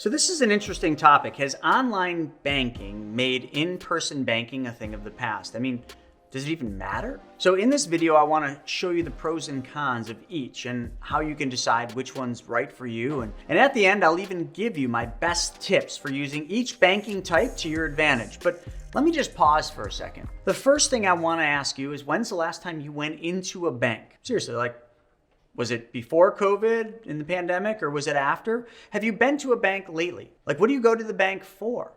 So this is an interesting topic. Has online banking made in-person banking a thing of the past? I mean, does it even matter? So in this video, I want to show you the pros and cons of each and how you can decide which one's right for you. And at the end, I'll even give you my best tips for using each banking type to your advantage. But let me just pause for a second. The first thing I want to ask you is, when's the last time you went into a bank? Seriously, was it before COVID in the pandemic or was it after? Have you been to a bank lately? What do you go to the bank for?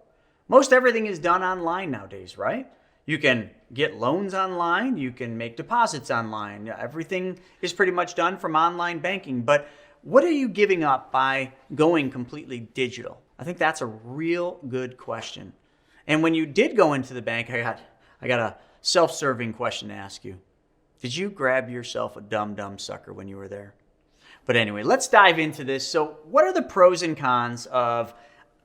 Most everything is done online nowadays, right? You can get loans online, you can make deposits online. Everything is pretty much done from online banking. But what are you giving up by going completely digital? I think that's a real good question. And when you did go into the bank, I got a self-serving question to ask you. Did you grab yourself a dumb sucker when you were there? But anyway, let's dive into this. So what are the pros and cons of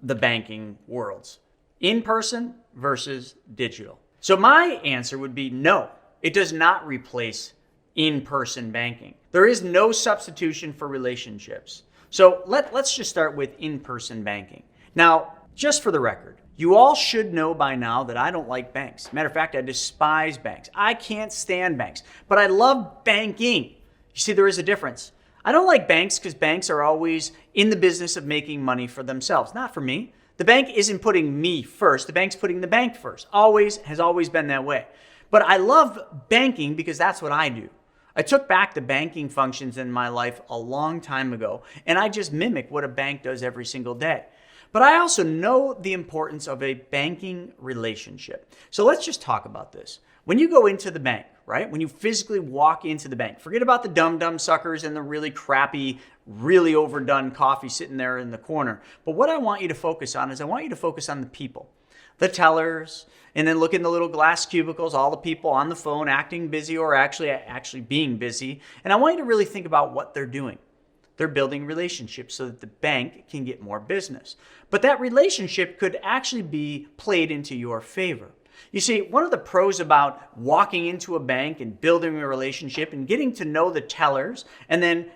the banking worlds? In-person versus digital. So my answer would be no, it does not replace in-person banking. There is no substitution for relationships. So let's just start with in-person banking. Now, just for the record, you all should know by now that I don't like banks. Matter of fact, I despise banks. I can't stand banks, but I love banking. You see, there is a difference. I don't like banks because banks are always in the business of making money for themselves, not for me. The bank isn't putting me first. The bank's putting the bank first. Has always been that way. But I love banking because that's what I do. I took back the banking functions in my life a long time ago, and I just mimic what a bank does every single day. But I also know the importance of a banking relationship. So let's just talk about this. When you go into the bank, right? When you physically walk into the bank, forget about the dumb suckers and the really crappy, really overdone coffee sitting there in the corner. But what I want you to focus on is I want you to focus on the people, the tellers, and then look in the little glass cubicles, all the people on the phone acting busy or actually being busy. And I want you to really think about what they're doing. They're building relationships so that the bank can get more business. But that relationship could actually be played into your favor. You see, one of the pros about walking into a bank and building a relationship and getting to know the tellers and then,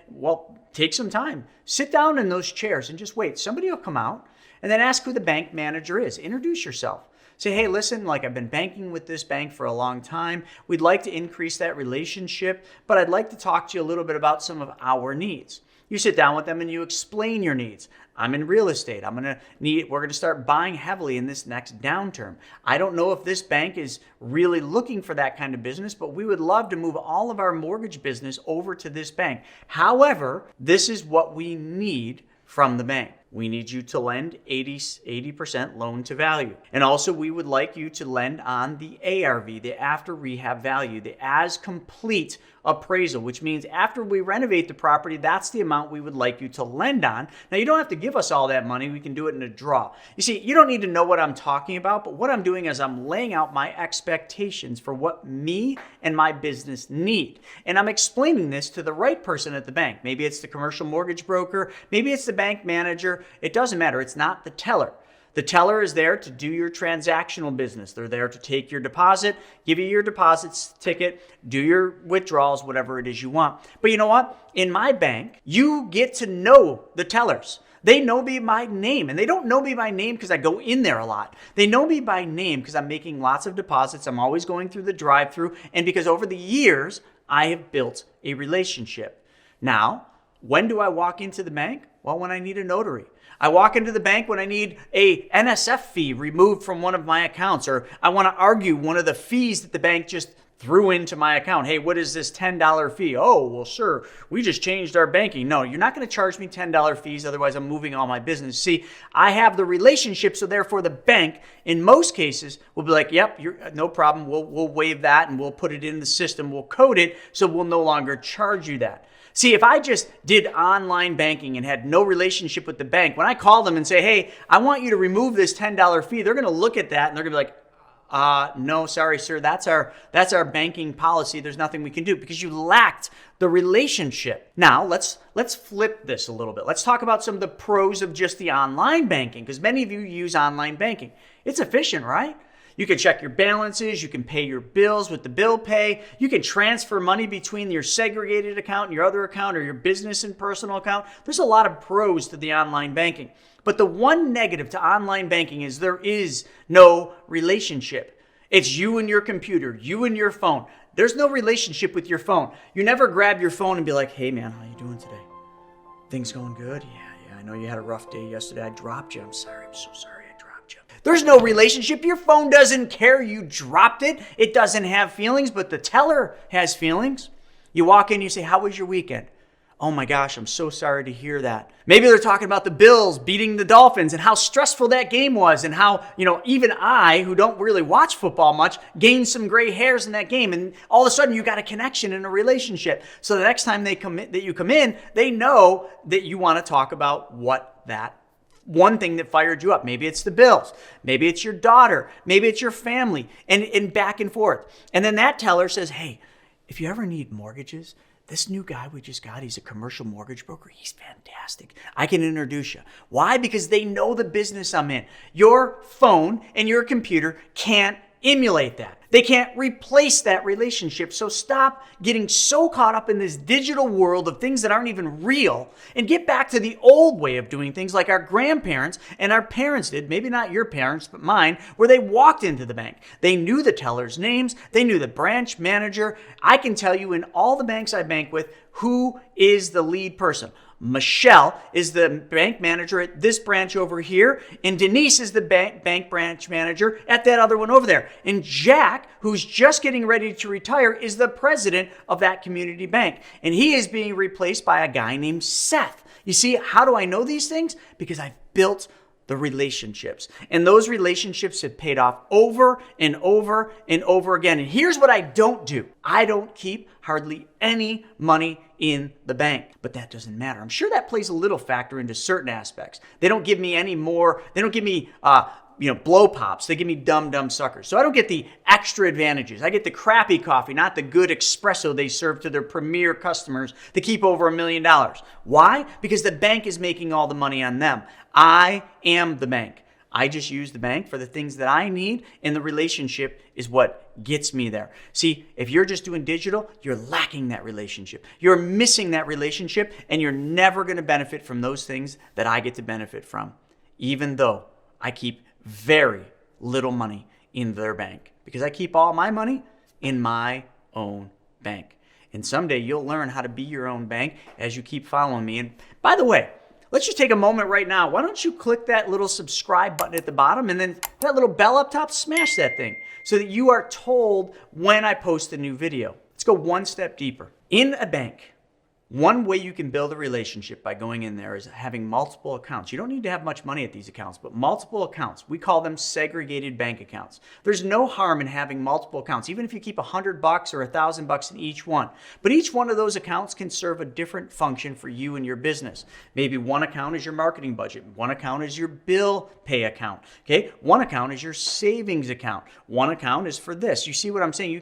take some time. Sit down in those chairs and just wait. Somebody will come out and then ask who the bank manager is. Introduce yourself. Say, hey, listen, I've been banking with this bank for a long time. We'd like to increase that relationship, but I'd like to talk to you a little bit about some of our needs. You sit down with them and you explain your needs. I'm in real estate. We're going to start buying heavily in this next downturn. I don't know if this bank is really looking for that kind of business, but we would love to move all of our mortgage business over to this bank. However, this is what we need from the bank. We need you to lend 80% loan to value. And also we would like you to lend on the ARV, the after rehab value, the as complete appraisal, which means after we renovate the property, that's the amount we would like you to lend on. Now, you don't have to give us all that money. We can do it in a draw. You see, you don't need to know what I'm talking about, but what I'm doing is I'm laying out my expectations for what me and my business need. And I'm explaining this to the right person at the bank. Maybe it's the commercial mortgage broker. Maybe it's the bank manager. It doesn't matter. It's not the teller. The teller is there to do your transactional business. They're there to take your deposit, give you your deposits ticket, do your withdrawals, whatever it is you want. But you know what? In my bank, you get to know the tellers. They know me by name, and they don't know me by name because I go in there a lot. They know me by name because I'm making lots of deposits. I'm always going through the drive-through, and because over the years, I have built a relationship. Now, when do I walk into the bank? Well, when I need a notary. I walk into the bank when I need a NSF fee removed from one of my accounts, or I want to argue one of the fees that the bank just threw into my account. Hey, what is this $10 fee? Oh, well, sir, we just changed our banking. No, you're not going to charge me $10 fees. Otherwise, I'm moving all my business. See, I have the relationship. So therefore, the bank, in most cases, will be like, yep, no problem. We'll waive that and we'll put it in the system. We'll code it so we'll no longer charge you that. See, if I just did online banking and had no relationship with the bank, when I call them and say, hey, I want you to remove this $10 fee, they're going to look at that and they're going to be like, no, sorry, sir, that's our banking policy. There's nothing we can do because you lacked the relationship. Now, let's flip this a little bit. Let's talk about some of the pros of just the online banking, because many of you use online banking. It's efficient, right? You can check your balances. You can pay your bills with the bill pay. You can transfer money between your segregated account and your other account, or your business and personal account. There's a lot of pros to the online banking. But the one negative to online banking is there is no relationship. It's you and your computer, you and your phone. There's no relationship with your phone. You never grab your phone and be like, hey man, how you doing today? Things going good? Yeah, I know you had a rough day yesterday. I dropped you. I'm sorry. I'm so sorry I dropped you. There's no relationship. Your phone doesn't care you dropped it. It doesn't have feelings, but the teller has feelings. You walk in, you say, how was your weekend? Oh my gosh, I'm so sorry to hear that. Maybe they're talking about the Bills beating the Dolphins and how stressful that game was and how, even I, who don't really watch football much, gained some gray hairs in that game. And all of a sudden you got a connection and a relationship. So the next time you come in, they know that you want to talk about what that one thing that fired you up. Maybe it's the Bills. Maybe it's your daughter. Maybe it's your family, and back and forth. And then that teller says, hey, if you ever need mortgages, this new guy we just got, he's a commercial mortgage broker. He's fantastic. I can introduce you. Why? Because they know the business I'm in. Your phone and your computer can't emulate that. They can't replace that relationship. So stop getting so caught up in this digital world of things that aren't even real and get back to the old way of doing things like our grandparents and our parents did. Maybe not your parents, but mine, where they walked into the bank. They knew the tellers' names. They knew the branch manager. I can tell you in all the banks I bank with, who is the lead person. Michelle is the bank manager at this branch over here, and Denise is the bank branch manager at that other one over there. And Jack, who's just getting ready to retire, is the president of that community bank. And he is being replaced by a guy named Seth. You see, how do I know these things? Because I've built the relationships. And those relationships have paid off over and over and over again. And here's what I don't do. I don't keep hardly any money in the bank. But that doesn't matter. I'm sure that plays a little factor into certain aspects. They don't give me any more. They don't give me blow pops. They give me dumb suckers. So I don't get the extra advantages. I get the crappy coffee, not the good espresso they serve to their premier customers to keep over $1 million. Why? Because the bank is making all the money on them. I am the bank. I just use the bank for the things that I need, and the relationship is what gets me there. See, if you're just doing digital, you're lacking that relationship. You're missing that relationship, and you're never going to benefit from those things that I get to benefit from, even though I keep very little money in their bank, because I keep all my money in my own bank. And someday you'll learn how to be your own bank as you keep following me. And by the way, let's just take a moment right now. Why don't you click that little subscribe button at the bottom, and then that little bell up top, smash that thing so that you are told when I post a new video. Let's go one step deeper. In a bank, one way you can build a relationship by going in there is having multiple accounts. You don't need to have much money at these accounts, but multiple accounts. We call them segregated bank accounts. There's no harm in having multiple accounts, even if you keep $100 or $1,000 in each one. But each one of those accounts can serve a different function for you and your business. Maybe one account is your marketing budget. One account is your bill pay account. Okay? One account is your savings account. One account is for this. You see what I'm saying?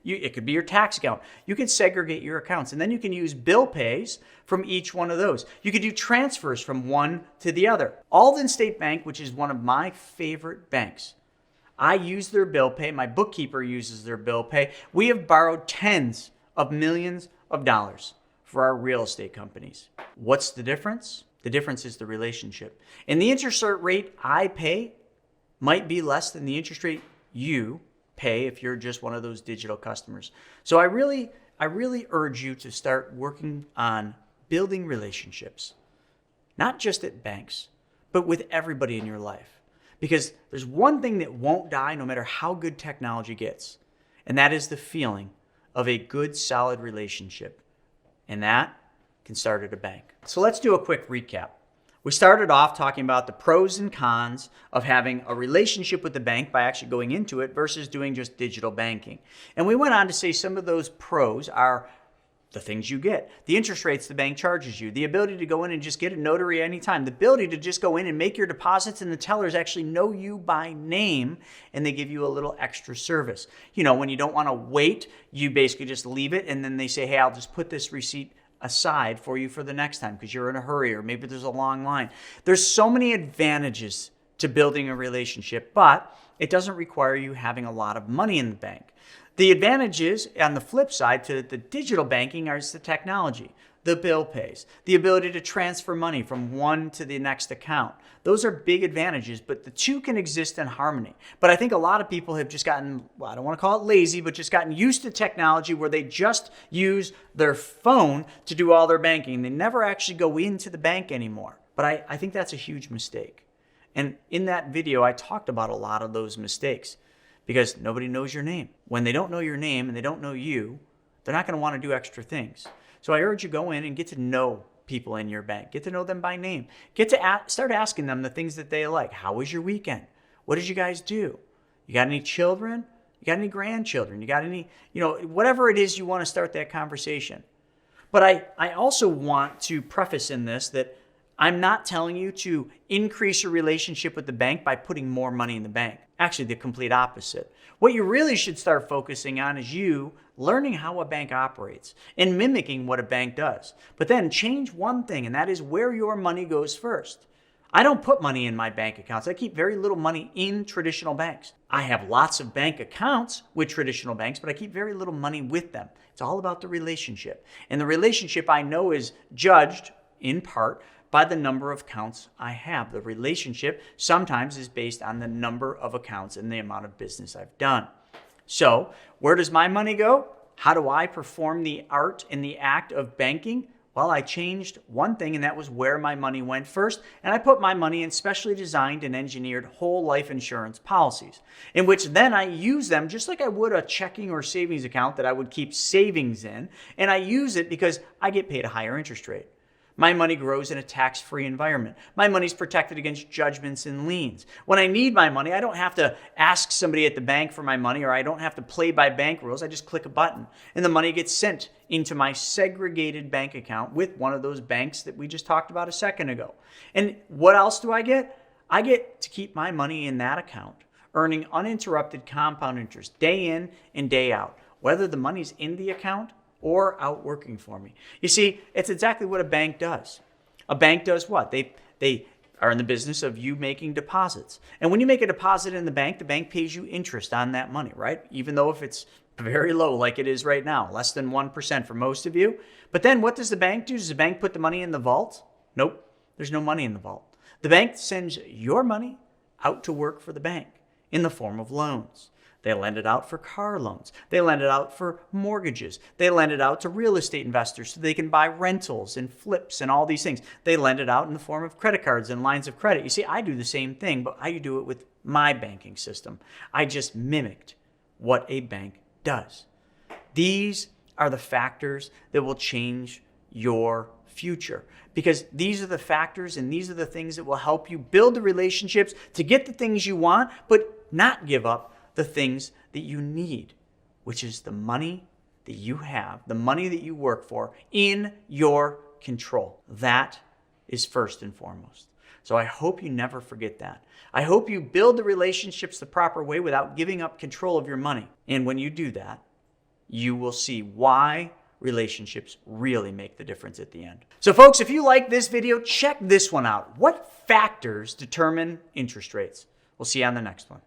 It could be your tax account. You can segregate your accounts, and then you can use bill pays from each one of those. You could do transfers from one to the other. Alden State Bank, which is one of my favorite banks, I use their bill pay. My bookkeeper uses their bill pay. We have borrowed tens of millions of dollars for our real estate companies. What's the difference? The difference is the relationship. And the interest rate I pay might be less than the interest rate you pay if you're just one of those digital customers. So I really urge you to start working on building relationships, not just at banks, but with everybody in your life. Because there's one thing that won't die no matter how good technology gets, and that is the feeling of a good, solid relationship. And that can start at a bank. So let's do a quick recap. We started off talking about the pros and cons of having a relationship with the bank by actually going into it versus doing just digital banking. And we went on to say some of those pros are the things you get, the interest rates the bank charges you, the ability to go in and just get a notary anytime, the ability to just go in and make your deposits and the tellers actually know you by name and they give you a little extra service. When you don't want to wait, you basically just leave it and then they say, hey, I'll just put this receipt aside for you for the next time because you're in a hurry or maybe there's a long line. There's so many advantages to building a relationship, but it doesn't require you having a lot of money in the bank. The advantages on the flip side to the digital banking is the technology. the bill pays, the ability to transfer money from one to the next account. Those are big advantages, but the two can exist in harmony. But I think a lot of people have just gotten, well, I don't want to call it lazy, but just gotten used to technology where they just use their phone to do all their banking. They never actually go into the bank anymore. But I think that's a huge mistake. And in that video, I talked about a lot of those mistakes because nobody knows your name. When they don't know your name and they don't know you, they're not going to want to do extra things. So I urge you go in and get to know people in your bank. Get to know them by name. Get to start asking them the things that they like. How was your weekend? What did you guys do? You got any children? You got any grandchildren? You got any, whatever it is you want to start that conversation. But I also want to preface in this that I'm not telling you to increase your relationship with the bank by putting more money in the bank. Actually, the complete opposite. What you really should start focusing on is you learning how a bank operates and mimicking what a bank does. But then change one thing, and that is where your money goes first. I don't put money in my bank accounts. I keep very little money in traditional banks. I have lots of bank accounts with traditional banks, but I keep very little money with them. It's all about the relationship. And the relationship I know is judged in part by the number of accounts I have. The relationship sometimes is based on the number of accounts and the amount of business I've done. So where does my money go? How do I perform the art and the act of banking? Well, I changed one thing, and that was where my money went first. And I put my money in specially designed and engineered whole life insurance policies, in which then I use them just like I would a checking or savings account that I would keep savings in. And I use it because I get paid a higher interest rate. My money grows in a tax-free environment. My money's protected against judgments and liens. When I need my money, I don't have to ask somebody at the bank for my money, or I don't have to play by bank rules. I just click a button and the money gets sent into my segregated bank account with one of those banks that we just talked about a second ago. And what else do I get? I get to keep my money in that account, earning uninterrupted compound interest day in and day out, whether the money's in the account or out working for me. You see, it's exactly what a bank does. A bank does what? They are in the business of you making deposits. And when you make a deposit in the bank pays you interest on that money, right? Even though if it's very low like it is right now, less than 1% for most of you. But then what does the bank do? Does the bank put the money in the vault? Nope, there's no money in the vault. The bank sends your money out to work for the bank in the form of loans. They lend it out for car loans. They lend it out for mortgages. They lend it out to real estate investors so they can buy rentals and flips and all these things. They lend it out in the form of credit cards and lines of credit. You see, I do the same thing, but I do it with my banking system. I just mimicked what a bank does. These are the factors that will change your future, because these are the factors and these are the things that will help you build the relationships to get the things you want, but not give up the things that you need, which is the money that you have, the money that you work for in your control. That is first and foremost. So I hope you never forget that. I hope you build the relationships the proper way without giving up control of your money. And when you do that, you will see why relationships really make the difference at the end. So folks, if you like this video, check this one out. What factors determine interest rates? We'll see you on the next one.